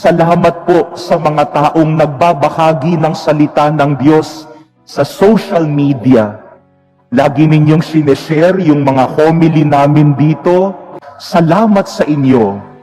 Salamat po sa mga taong nagbabahagi ng salita ng Diyos sa social media. Lagi ninyong sineshare yung mga homily namin dito. Salamat sa inyo.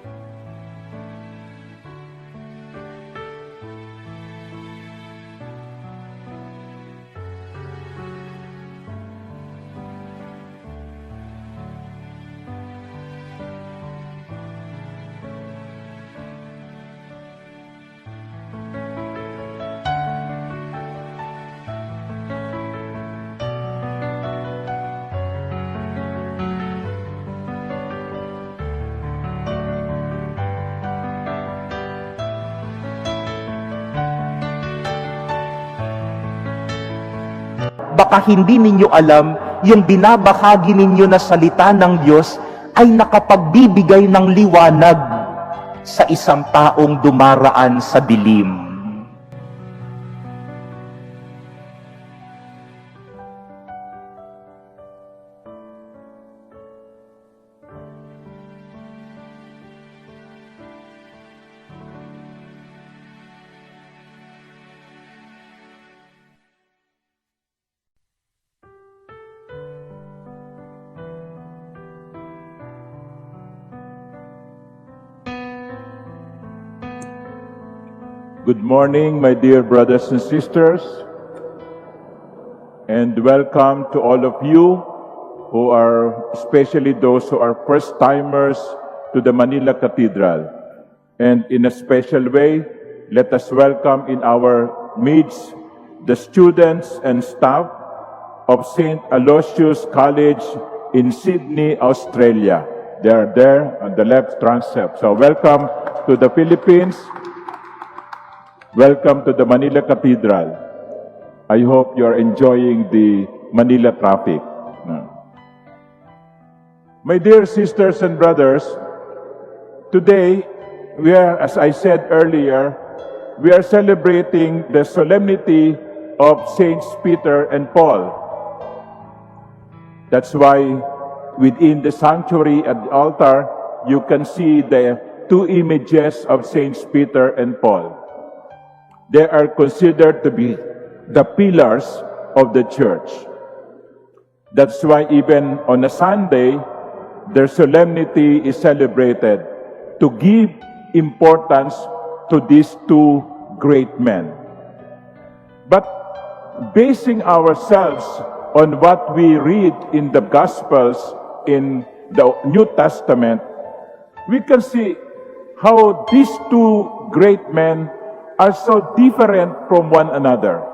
Baka hindi ninyo alam, yung binabahagi ninyo na salita ng Diyos ay nakapagbibigay ng liwanag sa isang taong dumaraan sa dilim. Good morning, my dear brothers and sisters, and welcome to all of you who are, especially those who are first-timers to the Manila Cathedral. And in a special way, let us welcome in our midst the students and staff of St. Aloysius College in Sydney, Australia. They are there on the left transept. So welcome to the Philippines. Welcome to the Manila Cathedral. I hope you are enjoying the Manila traffic. My dear sisters and brothers, today we are, as I said earlier, we are celebrating the solemnity of Saints Peter and Paul. That's why within the sanctuary at the altar, you can see the two images of Saints Peter and Paul. They are considered to be the pillars of the church. That's why even on a Sunday, their solemnity is celebrated to give importance to these two great men. But basing ourselves on what we read in the Gospels in the New Testament, we can see how these two great men are so different from one another.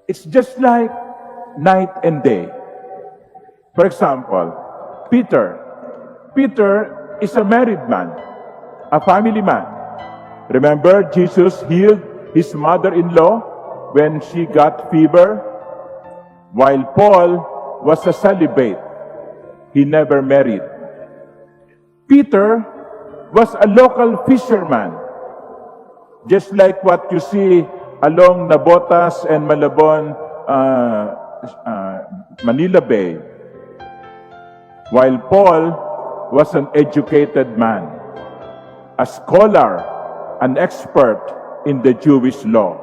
It's just like night and day. For example, Peter. Peter is a married man, a family man. Remember, Jesus healed his mother-in-law when she got fever, while Paul was a celibate. He never married. Peter was a local fisherman, just like what you see along Nabotas and Malabon, Manila Bay. While Paul was an educated man, a scholar, an expert in the Jewish law.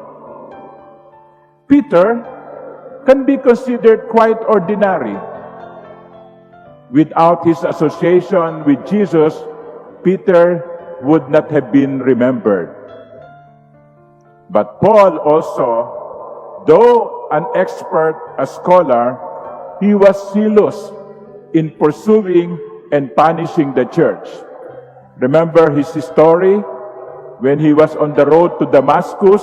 Peter can be considered quite ordinary. Without his association with Jesus, Peter would not have been remembered. But Paul also, though an expert, a scholar, he was zealous in pursuing and punishing the church. Remember his story when he was on the road to Damascus?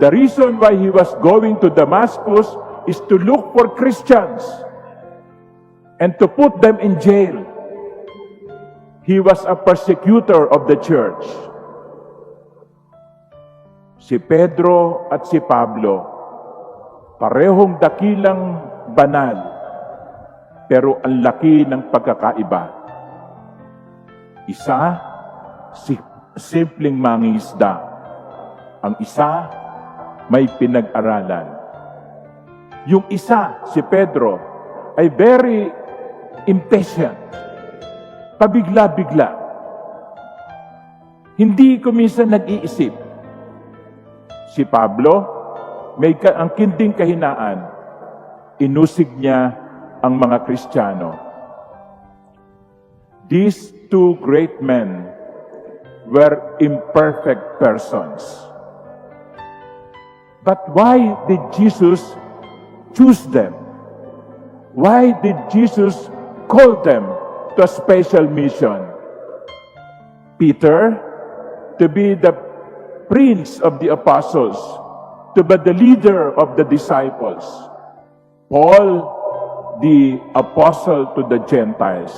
The reason why he was going to Damascus is to look for Christians and to put them in jail. He was a persecutor of the church. Si Pedro at si Pablo, parehong dakilang banal, pero ang laki ng pagkakaiba. Isa, simpleng mangingisda. Ang isa, may pinag-aralan. Yung isa, si Pedro, ay very impatient. Pabigla-bigla. Hindi ko minsan nag-iisip. Si Pablo, ang kinding kahinaan, inusig niya ang mga Kristiyano. These two great men were imperfect persons. But why did Jesus choose them? Why did Jesus call them to a special mission? Peter, to be the prince of the apostles, to be the leader of the disciples. Paul, the apostle to the Gentiles.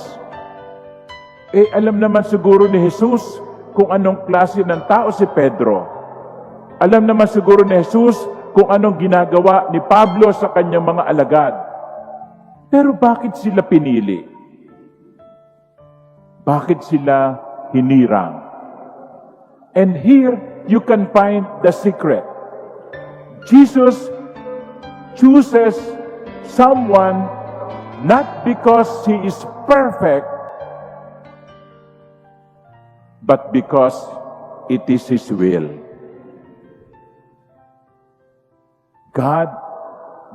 Alam naman siguro ni Jesus kung anong klase ng tao si Pedro. Alam naman siguro ni Jesus kung anong ginagawa ni Pablo sa kanyang mga alagad. Pero bakit sila pinili? Bakit sila hinirang? And here, you can find the secret. Jesus chooses someone not because he is perfect, but because it is his will. God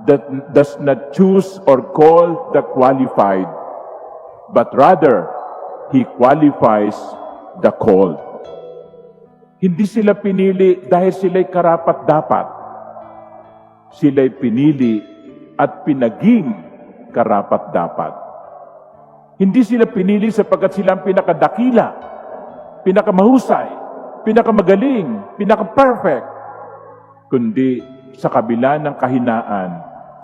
that does not choose or call the qualified, but rather, He qualifies the called. Hindi sila pinili dahil sila'y karapat-dapat. Sila'y pinili at pinaging karapat-dapat. Hindi sila pinili sapagkat sila ang pinakadakila, pinakamahusay, pinakamagaling, pinaka-perfect. Kundi sa kabila ng kahinaan,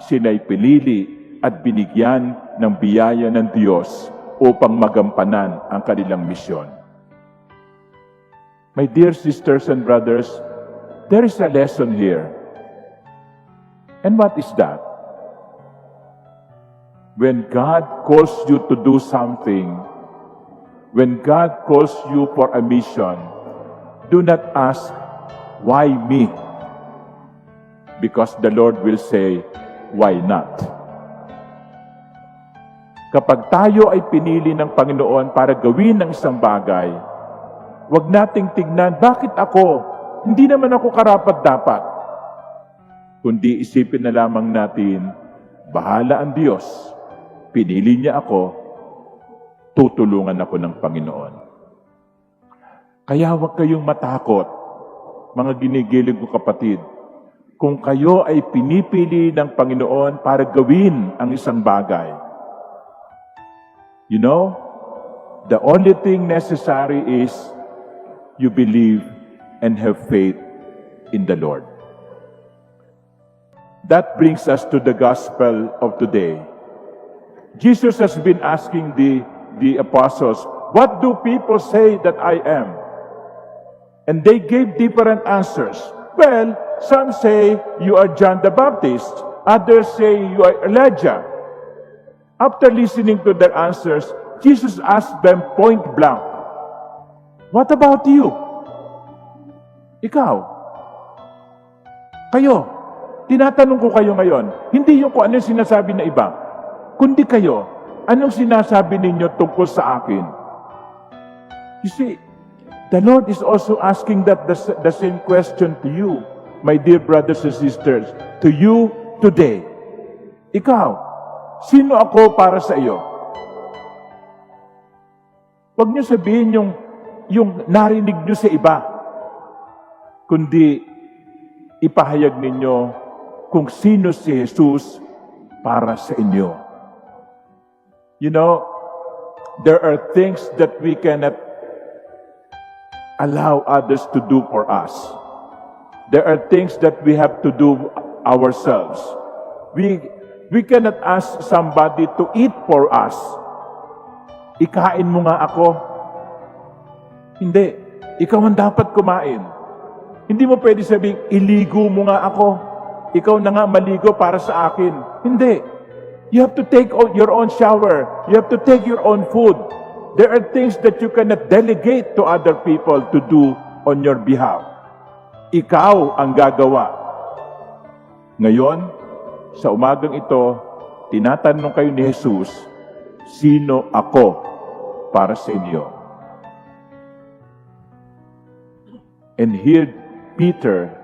sila'y pinili at binigyan ng biyaya ng Diyos upang magampanan ang kanilang misyon. My dear sisters and brothers, there is a lesson here. And what is that? When God calls you to do something, when God calls you for a mission, do not ask, why me? Because the Lord will say, why not? Kapag tayo ay pinili ng Panginoon para gawin ng isang bagay, huwag nating tignan, bakit ako? Hindi naman ako karapat-dapat. Kundi isipin na lamang natin, bahala ang Diyos. Pinili niya ako, tutulungan ako ng Panginoon. Kaya huwag kayong matakot, mga ginigilig ko kapatid. Kung kayo ay pinipili ng Panginoon para gawin ang isang bagay, you know, the only thing necessary is you believe and have faith in the Lord. That brings us to the gospel of today. Jesus has been asking the apostles, what do people say that I am? And they gave different answers. Well, some say you are John the Baptist. Others say you are Elijah. After listening to their answers, Jesus asked them point blank, what about you? Ikaw? Kayo? Tinatanong ko kayo ngayon, hindi yung kung ano yung sinasabi na iba, kundi kayo, anong sinasabi ninyo tungkol sa akin? You see, the Lord is also asking that the same question to you, my dear brothers and sisters, to you today. Ikaw, sino ako para sa iyo? Huwag niyo sabihin yung narinig niyo sa iba, kundi ipahayag ninyo kung sino si Jesus para sa inyo. You know, there are things that we cannot allow others to do for us. There are things that we have to do ourselves. We cannot ask somebody to eat for us. Ikain mo nga ako. Hindi. Ikaw ang dapat kumain. Hindi mo pwede sabihin, iligo mo nga ako. Ikaw na nga maligo para sa akin. Hindi. You have to take your own shower. You have to take your own food. There are things that you cannot delegate to other people to do on your behalf. Ikaw ang gagawa. Ngayon, sa umagang ito, tinatanong kayo ni Jesus, sino ako para sa inyo? And here Peter,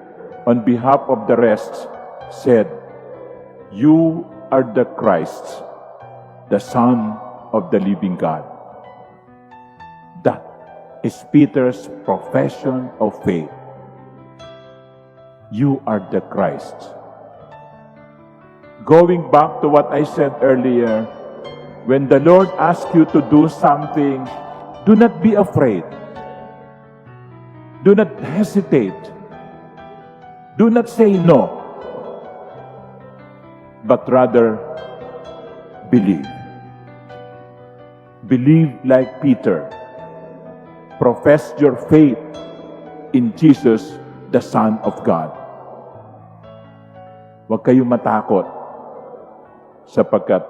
on behalf of the rest, said, "You are the Christ, the Son of the living God." That is Peter's profession of faith. You are the Christ. Going back to what I said earlier, when the Lord asks you to do something, do not be afraid. Do not hesitate. Do not say no, but rather believe. Believe like Peter. Profess your faith in Jesus, the Son of God. Huwag kayong matakot, sapagkat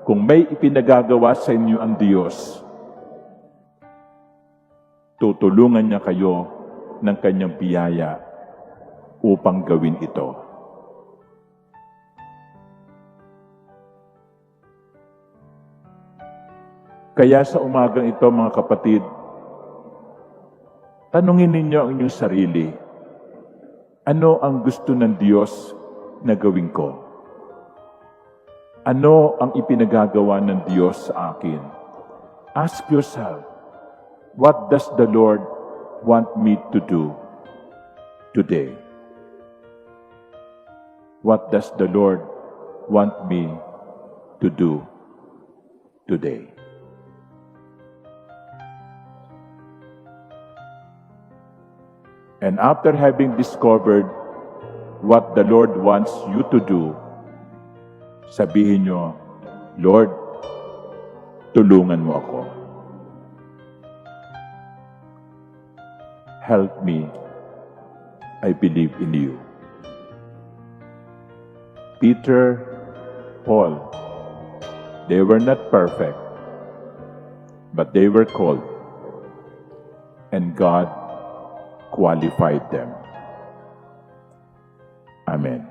kung may ipinagagawa sa inyo ang Diyos, tutulungan niya kayo ng kanyang biyaya upang gawin ito. Kaya sa umagang ito, mga kapatid, tanungin ninyo ang inyong sarili, ano ang gusto ng Diyos na gawin ko? Ano ang ipinagagawa ng Diyos sa akin? Ask yourself, what does the Lord want me to do today? What does the Lord want me to do today? And after having discovered what the Lord wants you to do, sabihin nyo, Lord, tulungan mo ako. Help me. I believe in you. Peter, Paul, they were not perfect, but they were called, and God qualified them. Amen.